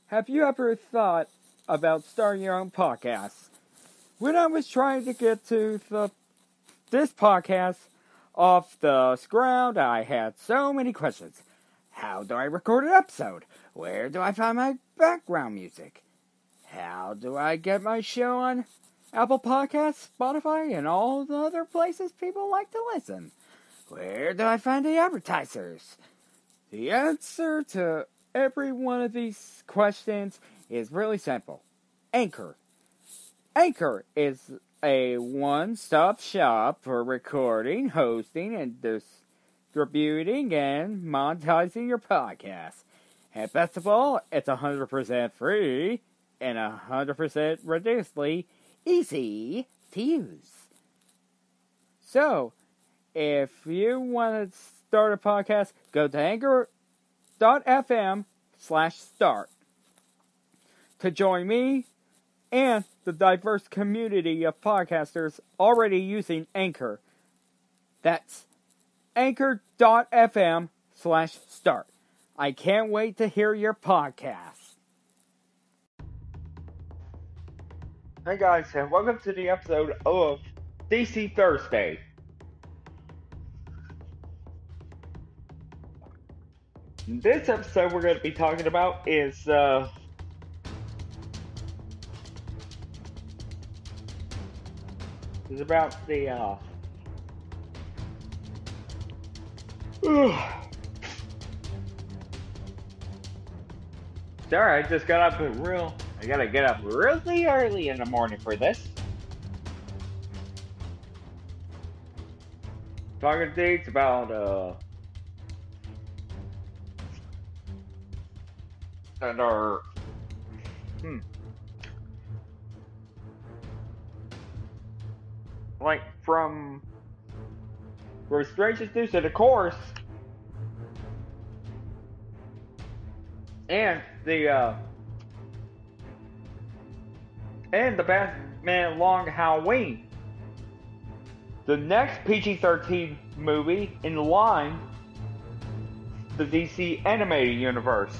Have you ever thought about starting your own podcast? When I was trying to get this podcast off the ground, I had so many questions. How do I record an episode? Where do I find my background music? How do I get my show on Apple Podcasts, Spotify, and all the other places people like to listen? Where do I find the advertisers? The answer to every one of these questions is really simple. Anchor. Anchor is a one-stop shop for recording, hosting, and distributing and monetizing your podcast. And best of all, it's 100% free and 100% ridiculously easy to use. So, if you want to start a podcast, go to anchor.fm/start to join me and the diverse community of podcasters already using Anchor. That's anchor.fm/start. I can't wait to hear your podcast. Hey guys, and welcome to the episode of DC Thursday. This episode we're going to be talking about is about the sorry, I just got up I gotta get up really early in the morning for this. Talking to Diggs about and our like from Strangest News, and of course, and the Batman Long Halloween, the next PG-13 movie in line, the DC animated universe.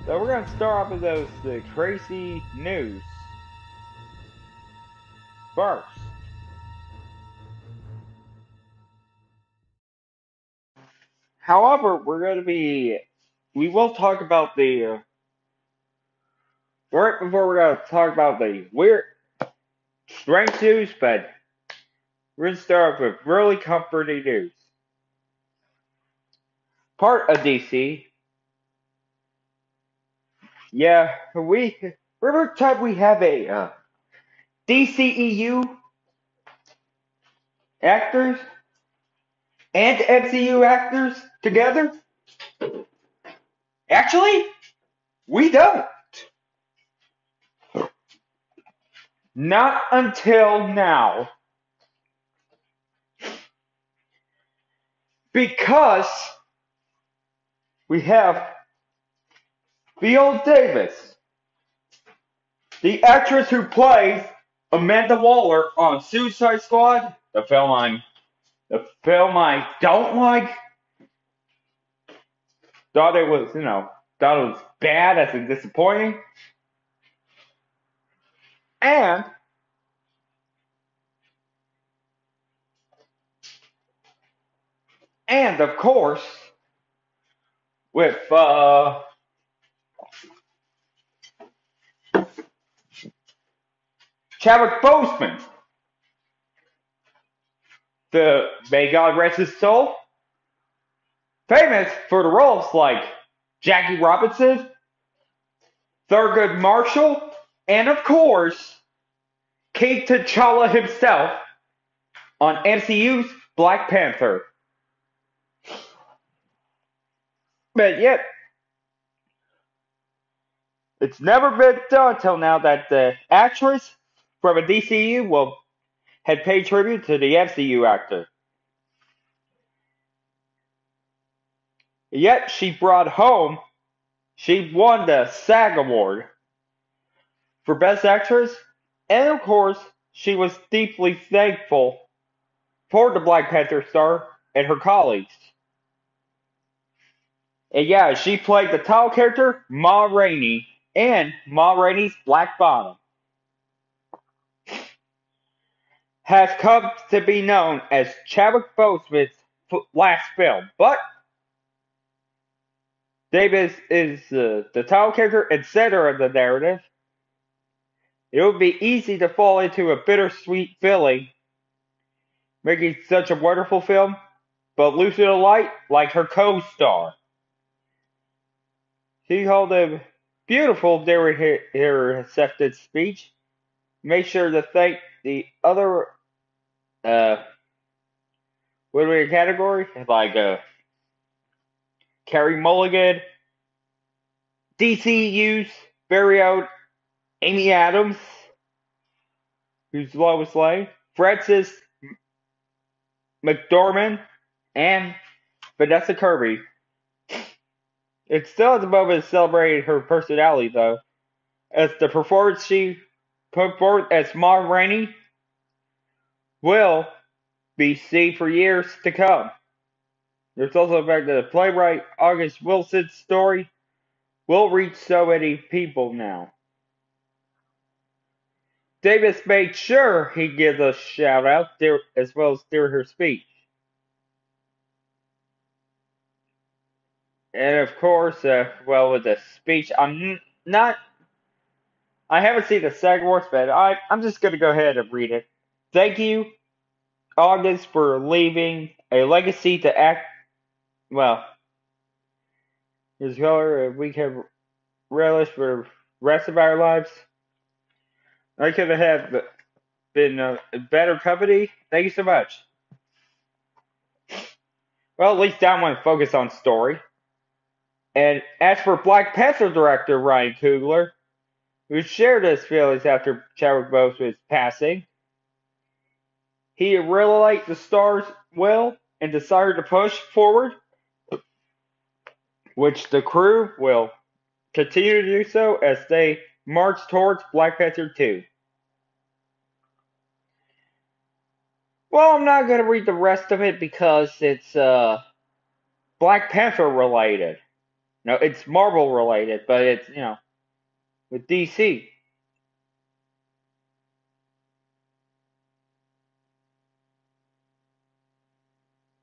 So we're going to start off with the crazy news first. However, we will talk about right before we're going to talk about the weird, strange news, but we're going to start off with really comforting news. Part of DC. Yeah, every time we have a DCEU actors and MCU actors together. Actually, we don't. Not until now. Because we have Viola Davis, the actress who plays Amanda Waller on Suicide Squad, the film I don't like. Thought it was bad as in disappointing. And of course, with Chadwick Boseman, may God rest his soul, famous for the roles like Jackie Robinson, Thurgood Marshall, and of course, King T'Challa himself on MCU's Black Panther. But yet, it's never been done until now that the actress from a DCU had paid tribute to the MCU actor. Yet she won the SAG Award for Best Actress, and of course, she was deeply thankful for the Black Panther star and her colleagues. And yeah, she played the title character, Ma Rainey, in Ma Rainey's Black Bottom. Has come to be known as Chadwick Boseman's last film, but Davis is the title character and center of the narrative. It would be easy to fall into a bittersweet feeling making such a wonderful film, but losing a light like her co-star. She held a beautiful during her acceptance speech. Made sure to thank the other winning category like Carey Mulligan, DCU's very own Amy Adams, who's Lois Lane, Frances McDormand, and Vanessa Kirby. It's still at the moment of celebrating her personality, though, as the performance she put forth as Ma Rainey will be seen for years to come. There's also the fact that the playwright August Wilson's story will reach so many people now. Davis made sure he gives a shout out as well as during her speech. And of course, with the speech, I haven't seen the second one, but I'm just going to go ahead and read it. Thank you, August, for leaving a legacy to act, well, his color we can relish for the rest of our lives. I could have been a better company. Thank you so much. Well, at least I want to focus on story. And as for Black Panther director Ryan Coogler, who shared his feelings after Chadwick Boseman's passing, he really liked the star's will and decided to push forward, which the crew will continue to do so as they march towards Black Panther 2. Well, I'm not going to read the rest of it because it's Black Panther related. No, it's Marvel related, but it's, with DC.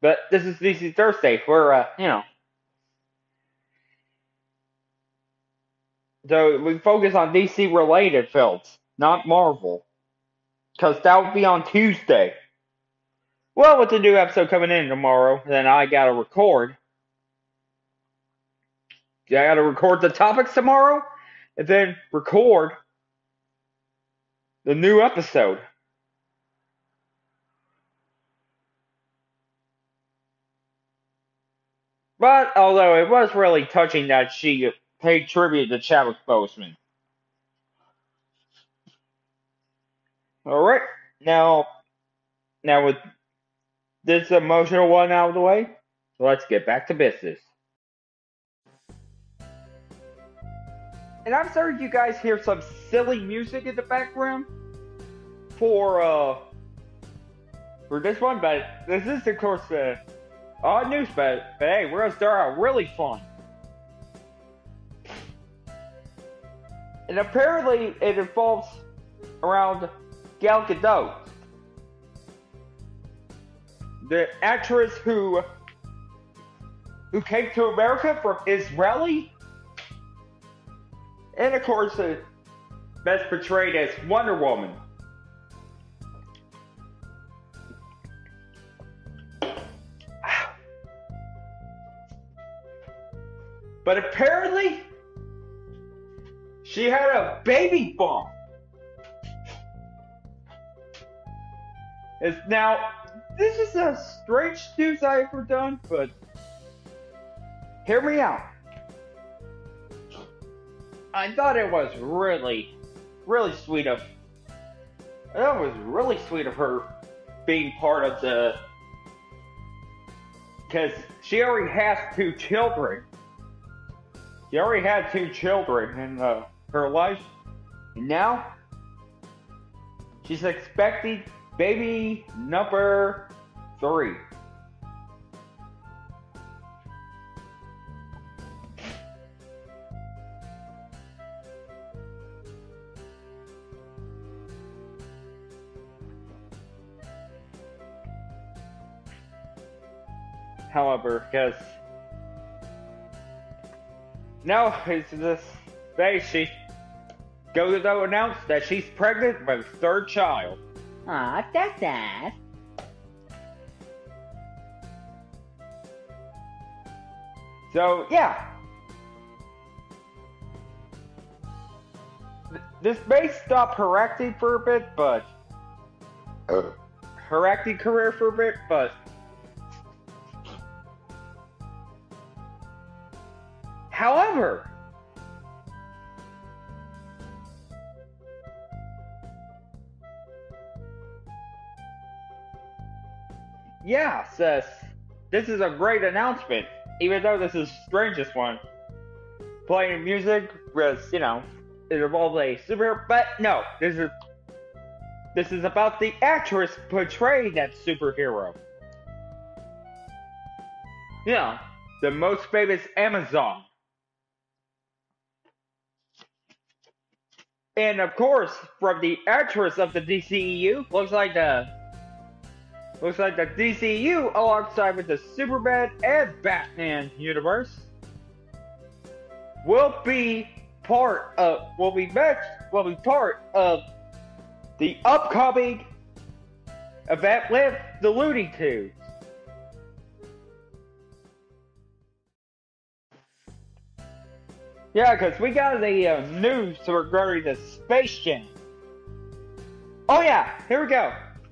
But this is DC Thursday. So we focus on DC related films, not Marvel. Because that will be on Tuesday. Well, with the new episode coming in tomorrow, then I gotta record. I gotta record the topics tomorrow, and then record the new episode. But, although it was really touching that she paid tribute to Chadwick Boseman. Alright, now with this emotional one out of the way, let's get back to business. And I'm sorry you guys hear some silly music in the background for this one, but this is of course odd news, but hey, we're gonna start out really fun. And apparently it involves around Gal Gadot, the actress who came to America from Israeli, and of course best portrayed as Wonder Woman. But apparently, she had a baby bump. Now, this is a strange news I ever done, but hear me out. I thought it was really, really sweet of. That was really sweet of her being part of the. Because she already has 2 children. She already had 2 children in her life. And now, she's expecting baby number 3. however, because now it's this day she goes to announce that she's pregnant with her third child. Aw, that's sad. So, yeah. This may stop her acting for a bit, but her acting career for a bit, but however, yeah, sis, this is a great announcement, even though this is the strangest one. Playing music was, it involves a superhero, but no, this is about the actress portraying that superhero. The most famous Amazon. And of course, from the actress of the DCEU, looks like the DCEU alongside with the Superman and Batman universe will be part of the upcoming event with the Looney Tunes. Yeah, because we got the news regarding the Space Jam. Oh yeah, here we go.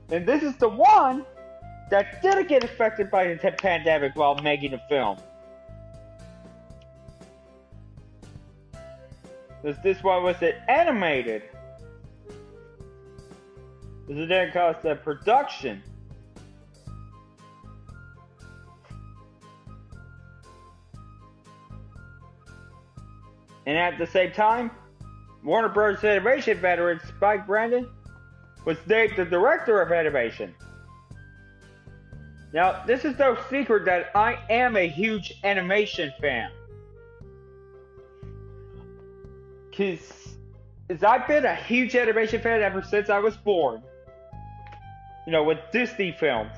And this is the one that didn't get affected by the pandemic while making the film. This one was animated. This didn't cost the production. And at the same time, Warner Bros. Animation veteran Spike Brandon was named the director of animation. Now, this is no secret that I am a huge animation fan. Because I've been a huge animation fan ever since I was born. With Disney films.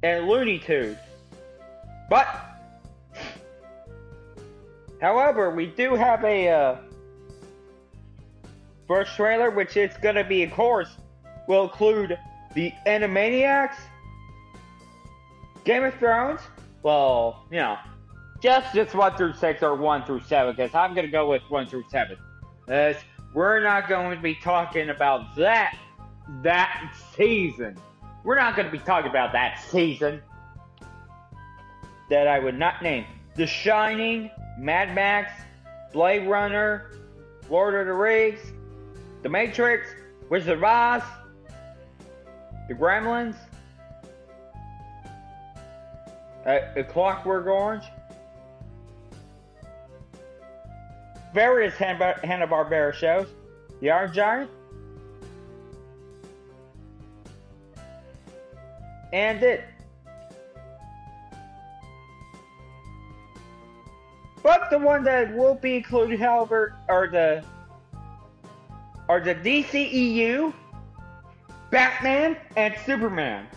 And Looney Tunes. But, however, we do have a first trailer, which is going to be, of course, will include the Animaniacs, Game of Thrones, well, just 1 through 6 or 1 through 7, because I'm going to go with 1 through 7. We're not going to be talking about that season. We're not going to be talking about that season that I would not name. The Shining, Mad Max, Blade Runner, Lord of the Rings, The Matrix, Wizard of Oz, The Gremlins, A Clockwork Orange, various Hanna-Barbera shows, The Iron Giant, and it. But the one that will be included, however, are the DCEU, Batman, and Superman.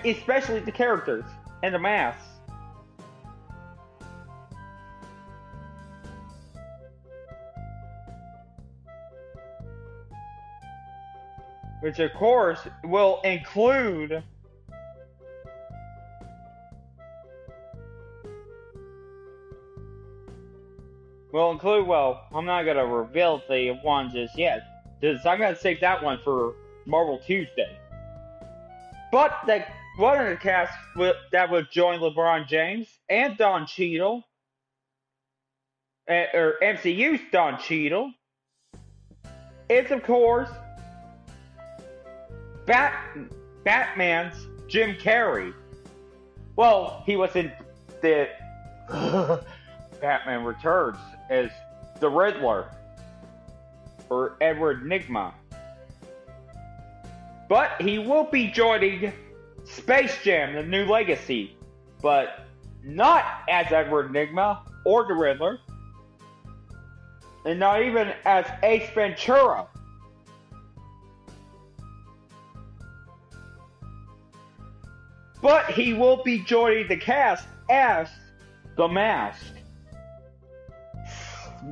Especially the characters and the masks. Which, of course, will include well, I'm not going to reveal the one just yet, because I'm going to save that one for Marvel Tuesday. But one of the cast that would join LeBron James and Don Cheadle, or MCU's Don Cheadle, is, of course, Batman's Jim Carrey. Well, he was in the Batman Returns as the Riddler, or Edward Nygma. But he will be joining Space Jam: The New Legacy, but not as Edward Nygma or the Riddler, and not even as Ace Ventura. but he will be joining the cast as the Mask.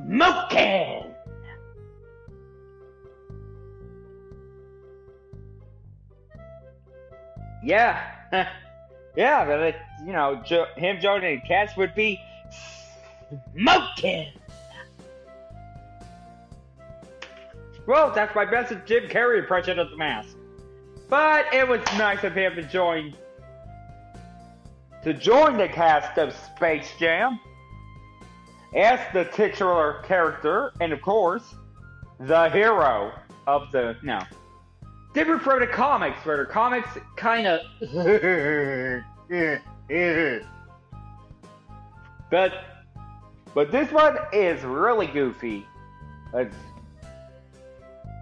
Smoking! Yeah, yeah, but him joining the cast would be Smoking! Well, that's my best Jim Carrey impression of the Mask. But it was nice of him to join the cast of Space Jam as the titular character, and of course, the hero of the different from the comics, where the comics kind of but this one is really goofy.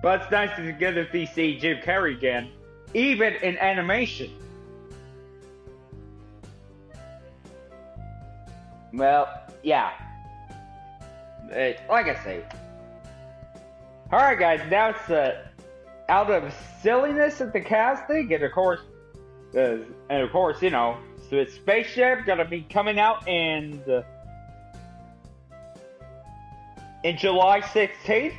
But it's nice to get to see Jim Carrey again, even in animation. Well, yeah. Like I say. Alright guys, now it's out of silliness of the casting, and of course, so Space Jam gonna be coming out in July 16th.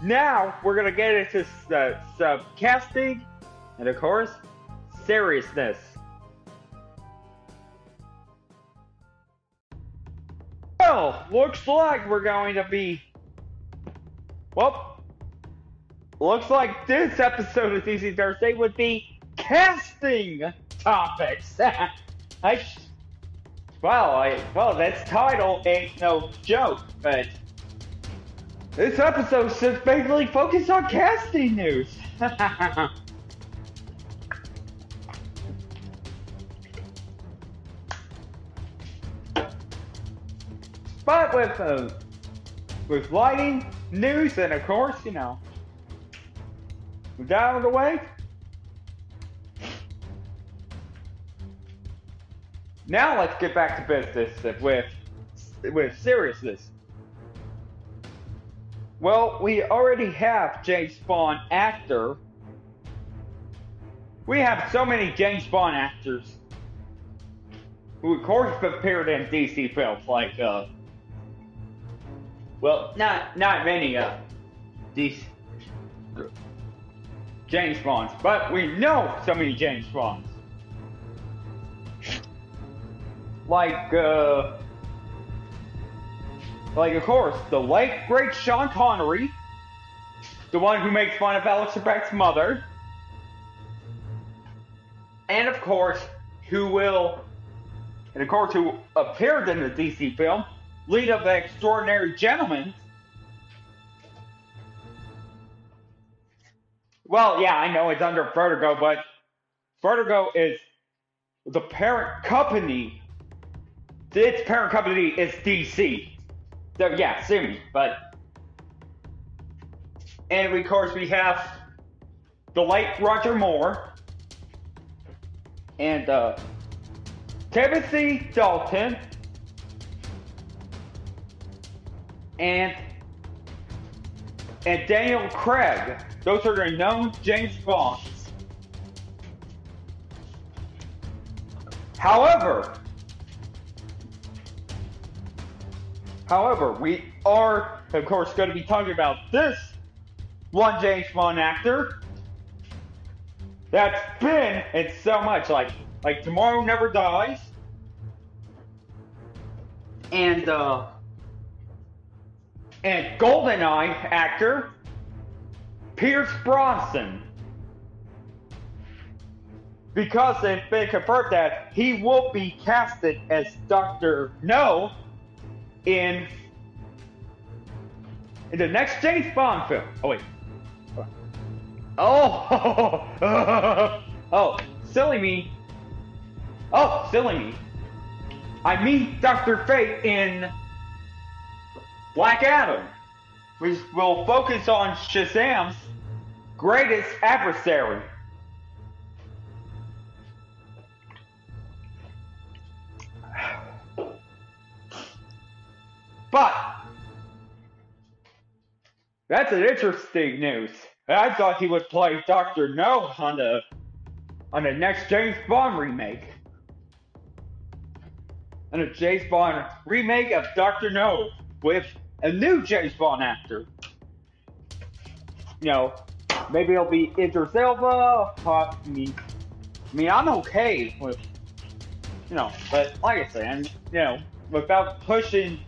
Now we're gonna get into some casting and of course seriousness. Well, looks like we're going to be. Well, looks like this episode of DC Thursday would be casting topics. Well, this title ain't no joke, but this episode should basically focus on casting news. But with lighting, news, and of course, with that out of the way, now let's get back to business with seriousness. Well, we already have James Bond actor. We have so many James Bond actors who, of course, have appeared in DC films, like, well, not many these James Bonds, but we know so many James Bonds. Like, of course, the late great Sean Connery, the one who makes fun of Alex Trebek's mother, and of course, who appeared in the DC film, lead of the Extraordinary Gentlemen. Well, yeah, I know it's under Vertigo, but Vertigo is the parent company. Its parent company is DC. So yeah, sue me, but. And of course we have the late Roger Moore and Timothy Dalton and Daniel Craig. Those are the known James Bonds. However, we are, of course, going to be talking about this one James Bond actor that's been in so much, like Tomorrow Never Dies, and GoldenEye actor Pierce Brosnan, because it's been confirmed that he will be casted as Dr. No in the next James Bond film. Oh wait. Oh, silly me. Oh, silly me. I mean Dr. Fate in Black Adam, which will focus on Shazam's greatest adversary. But that's an interesting news. I thought he would play Dr. No on the on the next James Bond remake. And a James Bond remake of Dr. No with a new James Bond actor. You know, maybe it'll be Idris Elba. I'm okay with, but like I said, without pushing,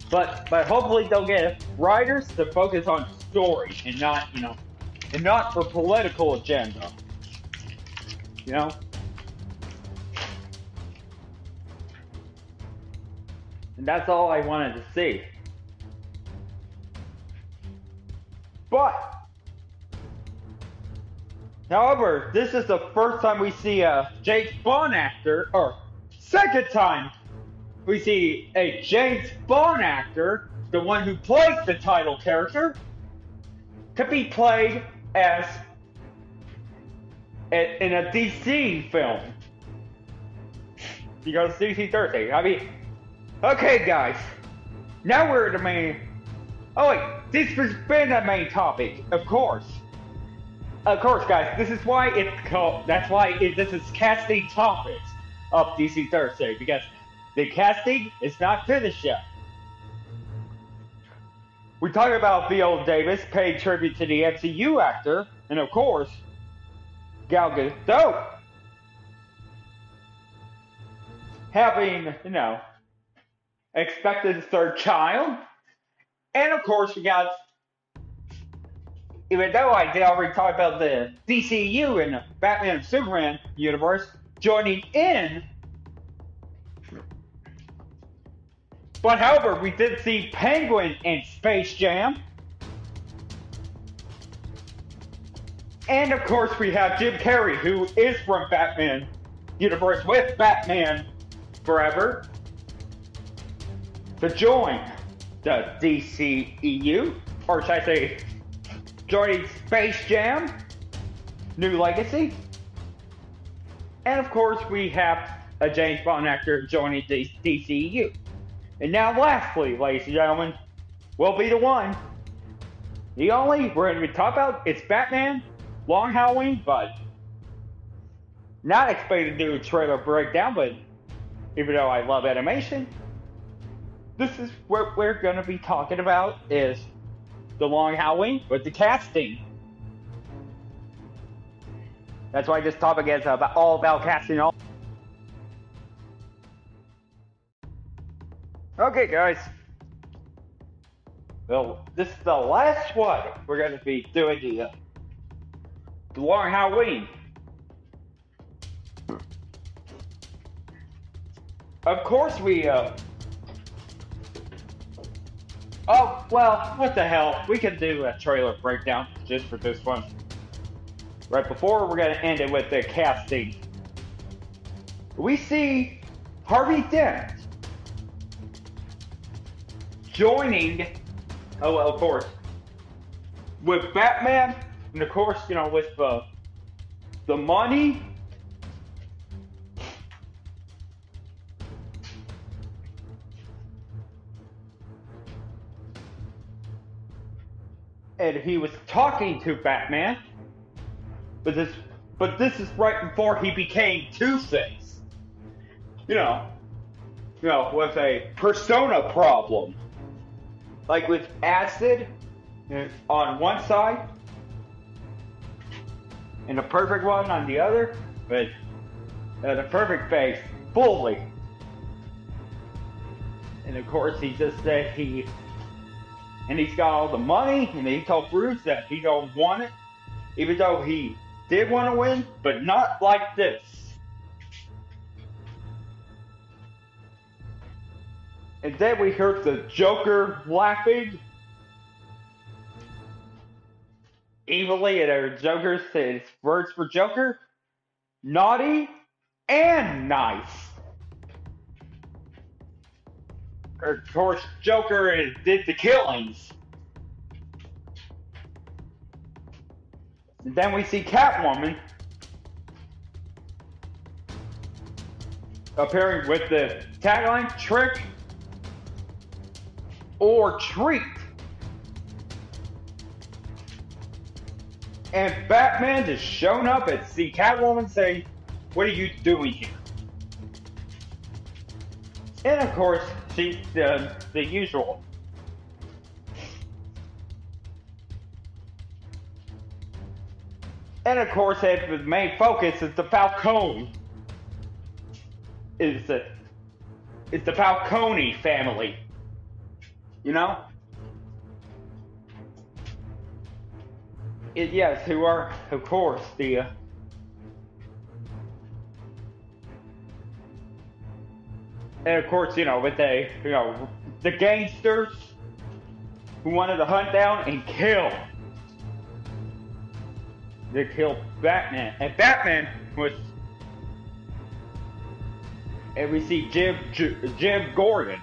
but hopefully they'll get writers to focus on story and not for political agenda. You know? And that's all I wanted to see. But, however, this is the first time we see a James Bond actor, or second time we see a James Bond actor, the one who plays the title character, to be played as in a DC film. Because DC Thursday. I mean, okay, guys. Now we're at the main. Oh wait, this has been the main topic, of course. Of course, guys. This is why it's called. That's why this is casting topics of DC Thursday, because the casting is not finished yet. We talk about Viola Davis paying tribute to the MCU actor, and of course, Gal Gadot having, expected a third child. And of course, we got, even though I did already talk about the DCU and the Batman and Superman universe joining in, but however, we did see Penguin in Space Jam. And of course, we have Jim Carrey, who is from Batman universe with Batman Forever, to join the DCEU, or should I say, joining Space Jam, New Legacy. And of course, we have a James Bond actor joining the DCEU. And now lastly, ladies and gentlemen, will be the one, the only we're going to be talking about, it's Batman, Long Halloween, but not expected to do a trailer breakdown, but even though I love animation, this is what we're going to be talking about is the Long Halloween with the casting. That's why this topic is all about casting. Okay, guys. Well, this is the last one we're going to be doing the Long Halloween. Of course, we oh, well, what the hell? We can do a trailer breakdown just for this one. Right before, we're going to end it with the casting. We see Harvey Dent joining, oh, well, of course, with Batman, and of course, with the money. And he was talking to Batman, but this is right before he became Two-Face. With a persona problem. Like with acid on one side, and a perfect one on the other, but the perfect face fully. And of course, he just said he's got all the money, and he told Bruce that he don't want it, even though he did want to win, but not like this. And then we heard the Joker laughing evilly at our Joker says words for Joker, naughty and nice. Of course, Joker did the killings. And then we see Catwoman appearing with the tagline, trick or treat. And Batman just shown up and see Catwoman say, "What are you doing here?" And of course, she's the usual. And of course, the main focus is the Falcone. Is the Falcone family. You know? Yes, who are, of course, the and of course, with the gangsters who wanted to hunt down and kill. They killed Batman, and Batman was, and we see Jim Gordon.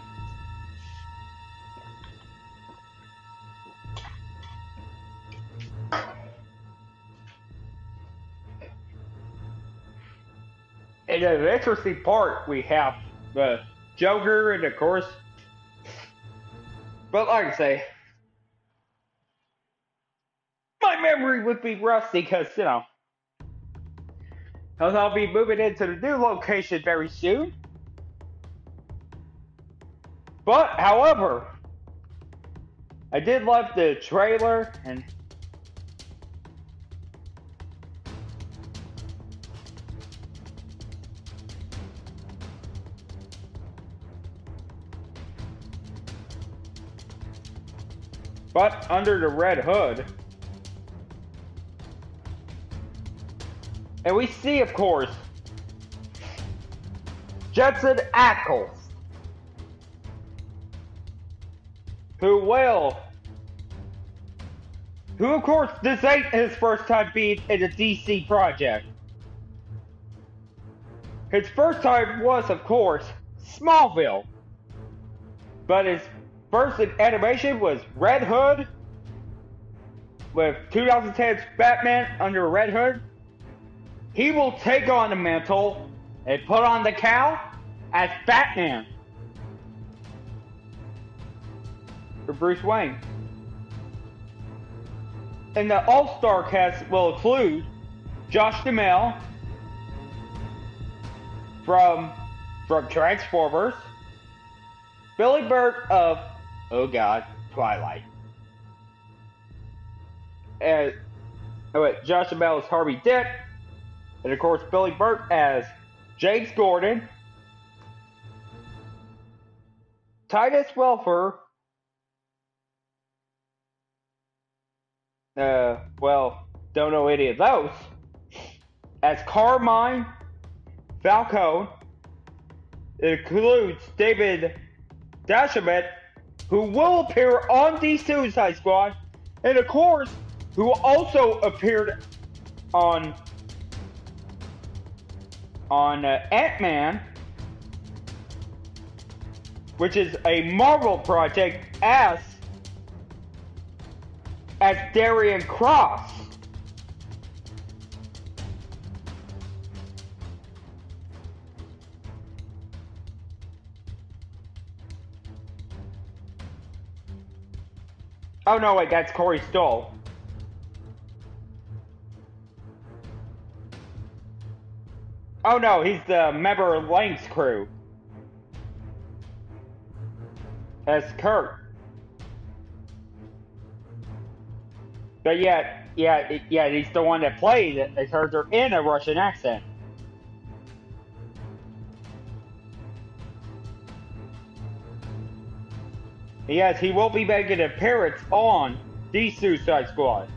And an interesting part, we have the Joker, and of course, but like I say, my memory would be rusty because, I'll be moving into the new location very soon. But, however, I did love the trailer, and but under the Red Hood, and we see, of course, Jensen Ackles, who of course, this ain't his first time being in a DC project. His first time was, of course, Smallville. But his first in animation was Red Hood, with 2010's Batman under Red Hood. He will take on the mantle and put on the cowl as Batman for Bruce Wayne. And the all-star cast will include Josh Duhamel from Transformers, Billy Burt of, oh god, Twilight. And Josh Duhamel as Harvey Dent, and of course Billy Burt as James Gordon. Titus Welliver, well, don't know any of those, as Carmine Falcone. It includes David Dashamet, who will appear on the Suicide Squad, and of course, who also appeared on Ant-Man, which is a Marvel project, as Darian Cross. Oh no, wait, that's Corey Stoll. Oh no, he's the member of Lang's crew. As Kurt. But yeah, he's the one that played a character in a Russian accent. Yes, he will be making an appearance on the Suicide Squad.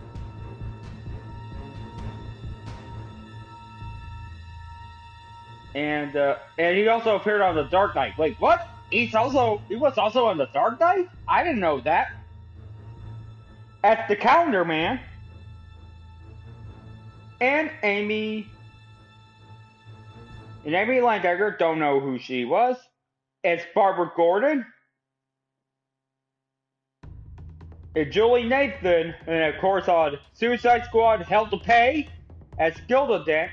And he also appeared on The Dark Knight. Wait, what? He was also on The Dark Knight? I didn't know that. As the Calendar Man. And Amy Landecker, don't know who she was. As Barbara Gordon. And Julie Nathan, and of course on Suicide Squad, Hell to Pay, as Gilda Dent.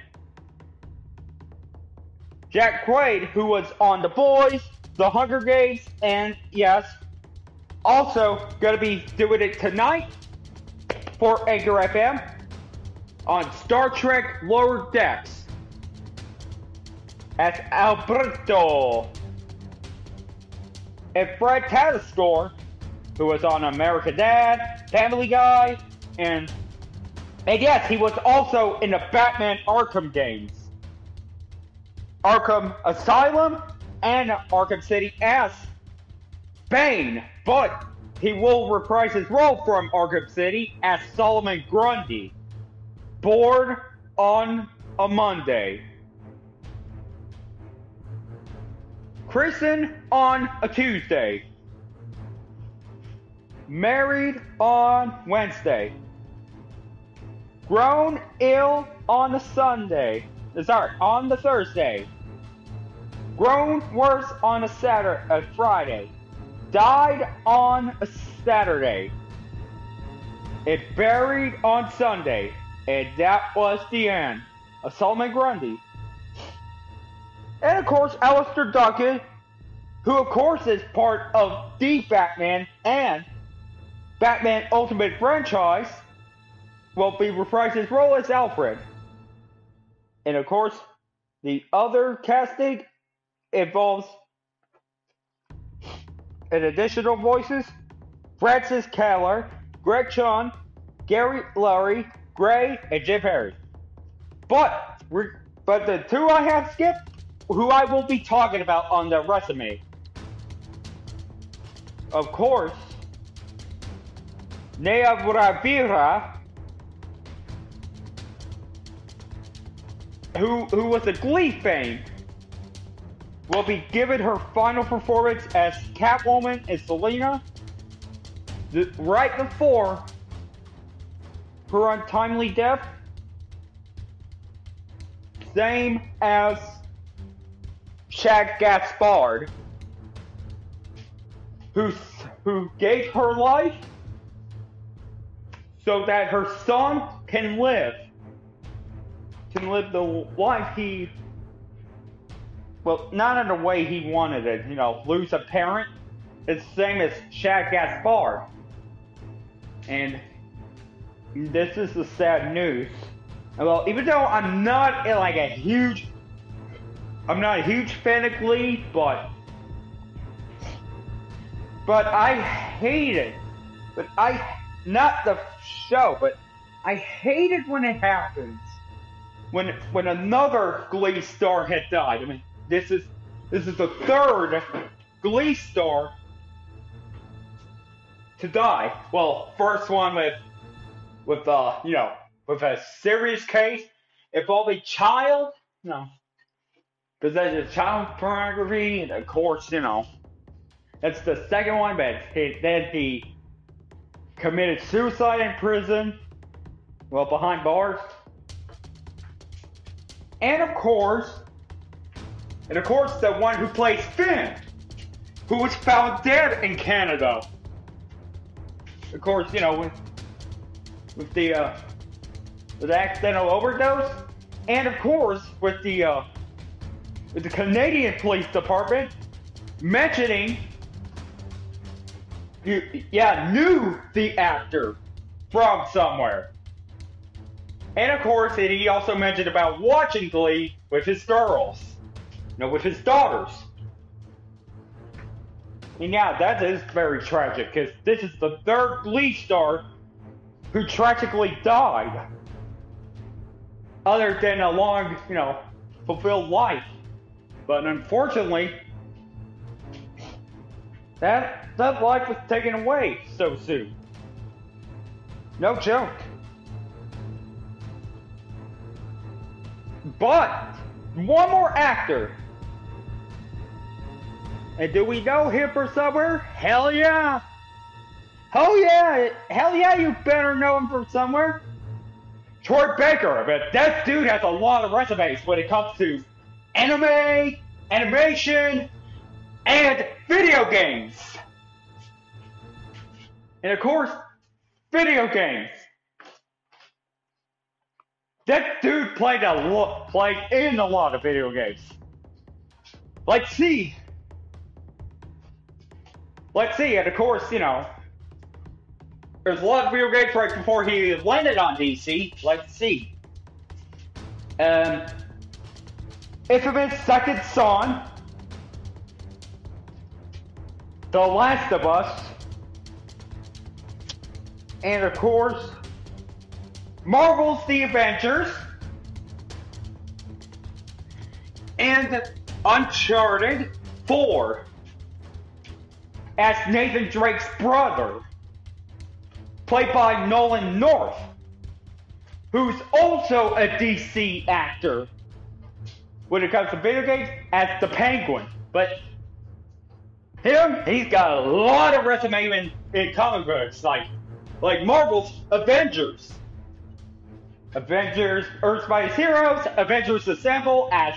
Jack Quaid, who was on The Boys, The Hunger Games, and yes, also gonna be doing it tonight for Anchor FM on Star Trek Lower Decks as Alberto. And Fred Tatasciore, who was on American Dad, Family Guy, and yes, he was also in the Batman Arkham games. Arkham Asylum and Arkham City as Bane, but he will reprise his role from Arkham City as Solomon Grundy, born on a Monday, christened on a Tuesday, married on Wednesday, grown ill on the on the Thursday, grown worse on a Friday, died on a Saturday, and buried on Sunday, and that was the end of Solomon Grundy. And of course, Alistair Duncan, who of course is part of the Batman and Batman Ultimate franchise, will be reprising his role as Alfred. And of course, the other casting involves an additional voices: Francis Keller, Greg Chun, Gary Laurie, Gray, and Jim Perry. But the two I have skipped, who I will be talking about on the resume. Of course, Naya Bravira, who was a Glee fame, will be given her final performance as Catwoman and Selina right before her untimely death, same as Shag Gaspard, who gave her life so that her son can live the life not in the way he wanted it, lose a parent. It's the same as Shag Gaspard. And this is the sad news. Well, even though I'm not a huge fan of Glee, but I hate it. Not the show, but I hate it when it happens. When another Glee star had died. I mean, this is the third Glee star to die. Well, first one with a serious case involving child, possession of child pornography, and of course, that's the second one. But then he committed suicide in prison, behind bars. And of course, the one who plays Finn, who was found dead in Canada. Of course, with the accidental overdose, and of course with the Canadian Police Department mentioning, knew the actor from somewhere. And of course, he also mentioned about watching Glee with his girls, with his daughters. And that is very tragic, because this is the third Glee star who tragically died, other than a long, fulfilled life. But unfortunately, that life was taken away so soon. No joke. But one more actor. And do we know him from somewhere? Hell yeah! Oh yeah! Hell yeah, you better know him from somewhere. Troy Baker, but that dude has a lot of resumes when it comes to anime, animation, and video games. And of course, video games. That dude played in a lot of video games. Let's see, and of course, there's a lot of video games right before he landed on DC. Let's see. um, Infamous Second Son, The Last of Us, and of course, Marvel's The Avengers, and Uncharted 4 as Nathan Drake's brother, played by Nolan North, who's also a DC actor when it comes to video games as the Penguin. But he's got a lot of resume in comic books, like Marvel's Avengers, Earth's Mightiest Heroes, Avengers Assemble as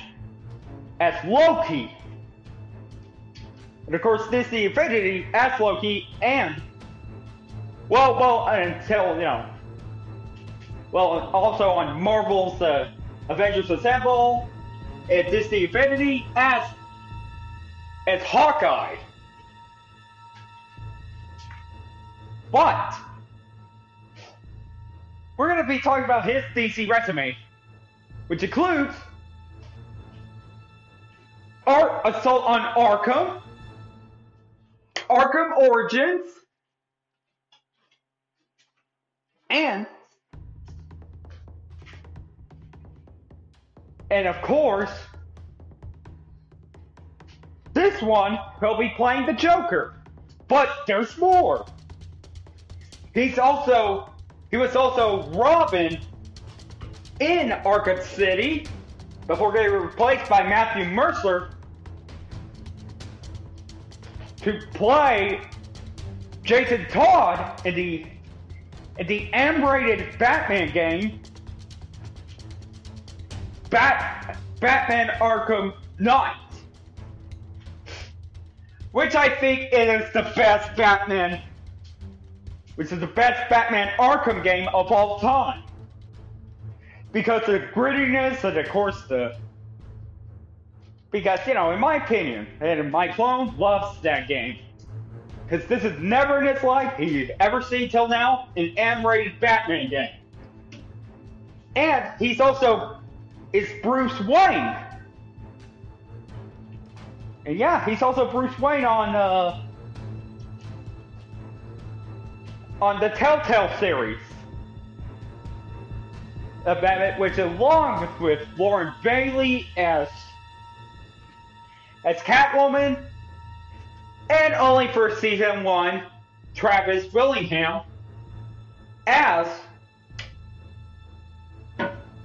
Loki, and of course Disney Infinity as Loki, and also on Marvel's Avengers Assemble and Disney Infinity as Hawkeye. But we're going to be talking about his DC resume, which includes Assault on Arkham, Arkham Origins, and of course, this one he'll be playing the Joker. But there's more. He was also Robin in Arkham City before getting replaced by Matthew Mercer to play Jason Todd in the M-rated Batman game, Batman Arkham Knight, which I think is the best Batman Arkham game of all time. Because of the grittiness and of course in my opinion, and my clone loves that game. Because this is never in his life he's ever seen till now an M-rated Batman game. And he's also is Bruce Wayne. And yeah, he's also Bruce Wayne on the Telltale series of Batman, which along with Lauren Bailey as Catwoman, and only for season 1, Travis Willingham as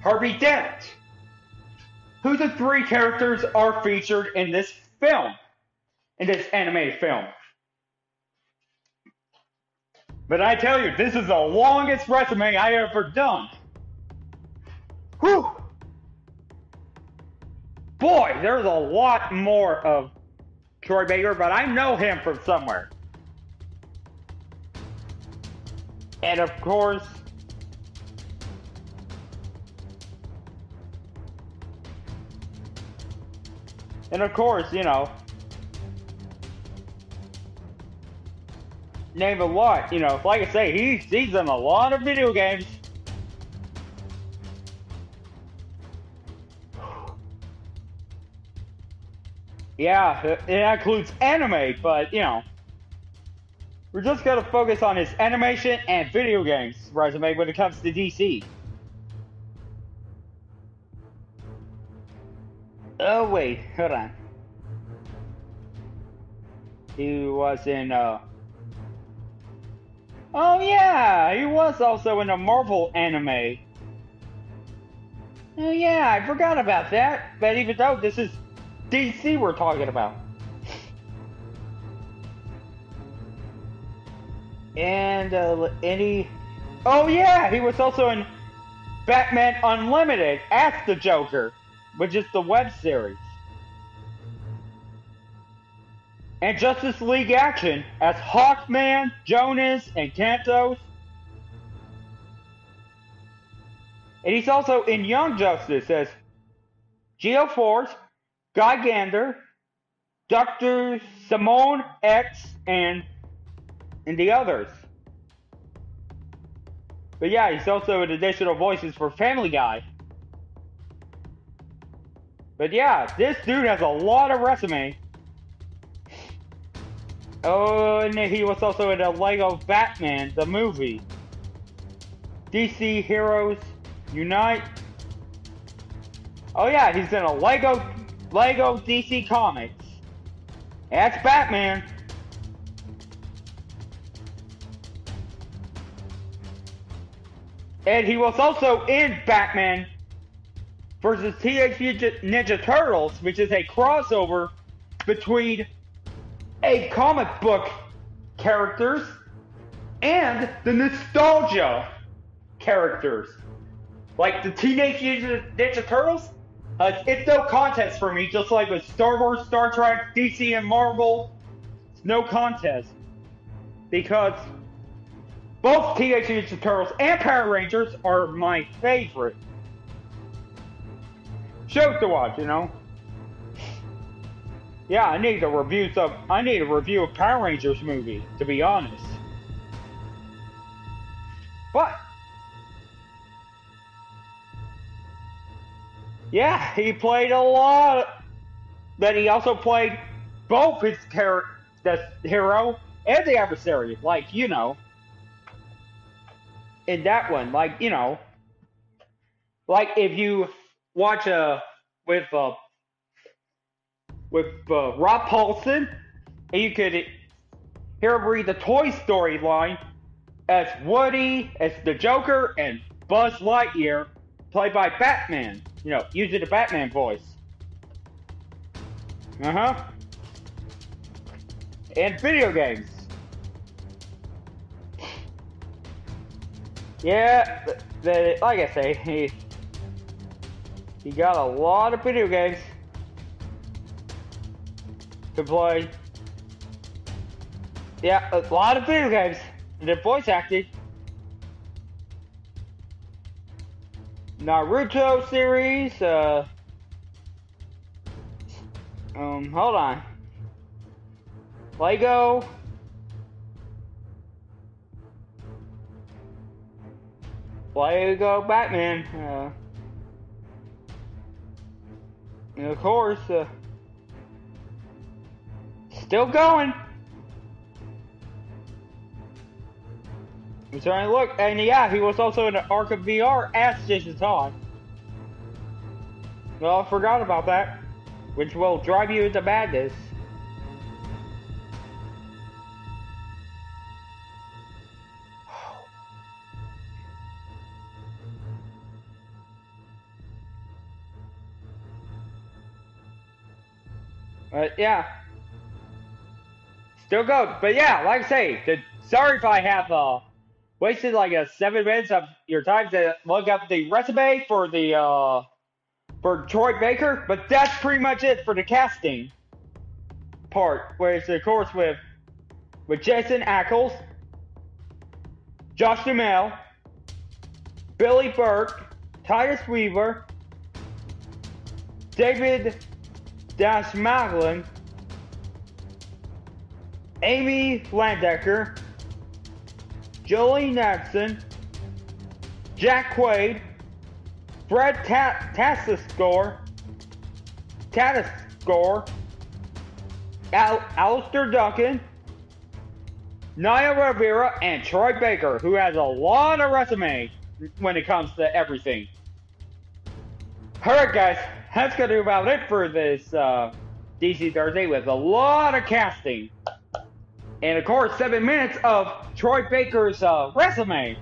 Harvey Dent, who the 3 characters are featured in this film, in this animated film. But I tell you, this is the longest resume I ever done. Whew! Boy, there's a lot more of Troy Baker, but I know him from somewhere. And of course, name a lot, like I say, he's in a lot of video games. Yeah, it includes anime, but, we're just going to focus on his animation and video games resume when it comes to DC. Oh, wait, hold on. He was in, Oh, yeah, he was also in a Marvel anime. Oh, yeah, I forgot about that. But even though this is DC we're talking about. And oh yeah, he was also in Batman Unlimited as the Joker, which is the web series. And Justice League Action as Hawkman, Jonas, and Cantos. And he's also in Young Justice as Geoforce, Guy Gander, Dr. Simone X, and the others. But yeah, he's also in additional voices for Family Guy. But yeah, this dude has a lot of resume. Oh, and he was also in the Lego Batman, the movie. DC Heroes Unite. Oh yeah, he's in a Lego DC Comics. That's Batman. And he was also in Batman versus Teenage Ninja Turtles, which is a crossover between a comic book characters and the nostalgia characters. Like the Teenage Ninja Turtles, it's no contest for me, just like with Star Wars, Star Trek, DC, and Marvel. It's no contest. Because both Teenage Ninja Turtles and Power Rangers are my favorite shows to watch, you know? Yeah, I need a review of Power Rangers movie, to be honest. But yeah, he played a lot, but he also played both his the hero and the adversary, like, you know, in that one, like, you know, like if you watch with Rob Paulson, and you could hear him read the Toy Story line as Woody, as the Joker, and Buzz Lightyear, played by Batman. You know, using the Batman voice. And video games. Yeah, like I say, he got a lot of video games to play. Yeah, a lot of video games. And they're voice acting. Naruto series, hold on. Lego. Lego Batman, and of course, still going. I'm trying to look, and yeah, he was also in the Arkham VR as Jason Todd. Well, I forgot about that, which will drive you into madness. Yeah, still going. But yeah, like I say, sorry if I have wasted like 7 minutes of your time to look up the resume for the for Troy Baker, but that's pretty much it for the casting part, where it's of course with Jason Ackles, Josh Duhamel, Billy Burke, Titus Weaver, David Dastmalin, Amy Landecker, Jolie Natson, Jack Quaid, Fred Tatascore, Alistair Duncan, Naya Rivera, and Troy Baker, who has a lot of resume when it comes to everything. Alright guys, that's gonna do about it for this DC Thursday with a lot of casting. And of course, 7 minutes of Troy Baker's resume.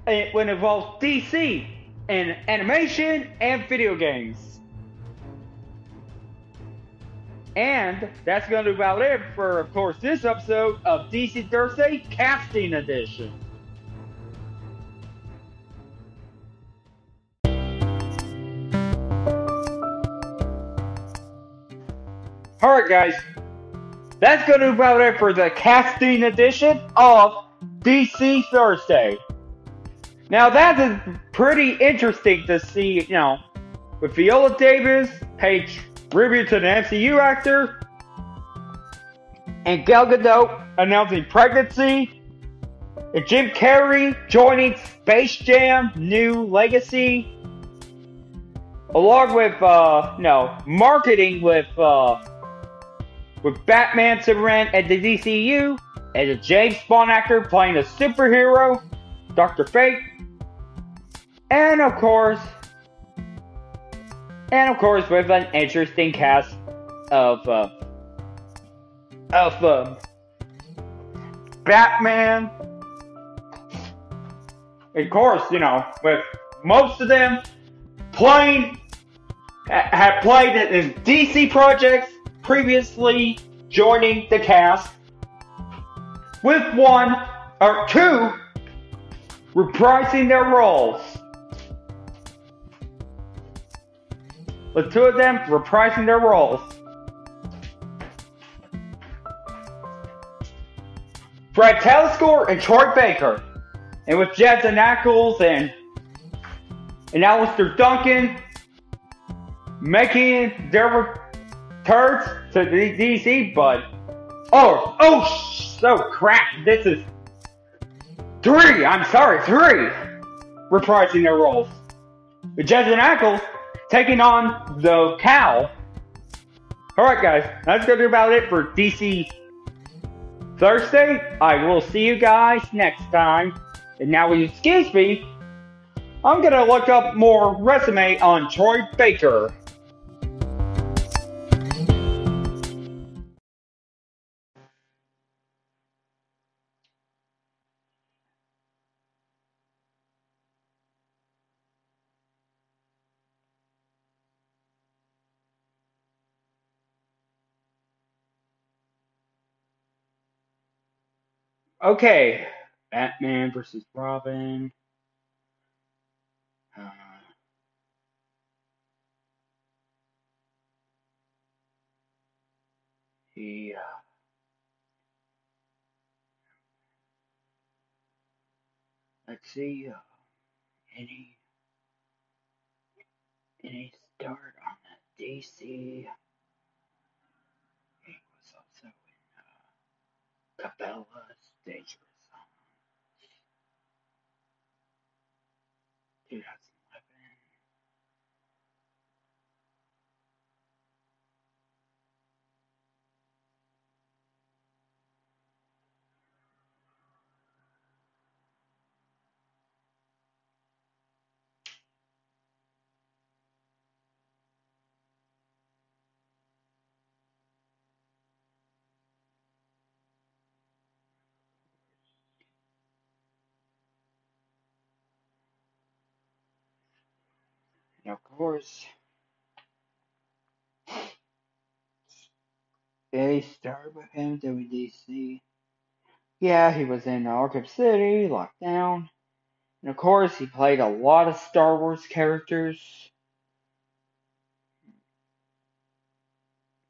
When it involves DC and animation and video games. And that's going to be about it for, of course, this episode of DC Thursday Casting Edition. Alright guys, that's going to be about it for the casting edition of DC Thursday. Now that is pretty interesting to see, you know, with Viola Davis, Paige Rubio, an MCU actor, and Gal Gadot announcing pregnancy, and Jim Carrey joining Space Jam: New Legacy, along with marketing with Batman, Superman, and the DCU, and a James Bond actor playing a superhero, Doctor Fate, and of course, with an interesting cast of Batman. Of course, with most of them playing have played in DC projects previously joining the cast, with one or two reprising their roles. With two of them reprising their roles. Fred Tatasciore and Troy Baker. And with Jensen Ackles and Alistair Duncan making their returns to the DC, but so crap! This is three. I'm sorry, three reprising their roles. With Jensen Ackles taking on the Cowl. All right, guys, that's gonna be about it for DC Thursday. I will see you guys next time. And now, will you excuse me? I'm gonna look up more resume on Troy Baker. Okay, Batman versus Robin. Uh, he, let's see, any start on the DC. He was also in Cabela's Dangerous Zone 2011. And of course, they started with him, WDC. Yeah, he was in Arkham City, Lockdown. And of course, he played a lot of Star Wars characters.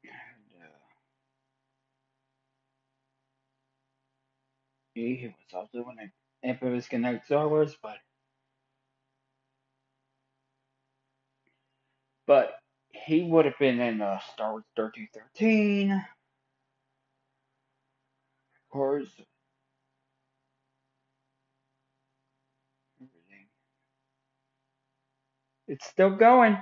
And, he was also in Infamous Connect Star Wars, but he would have been in Star Wars 1313. Of course, everything. It's still going.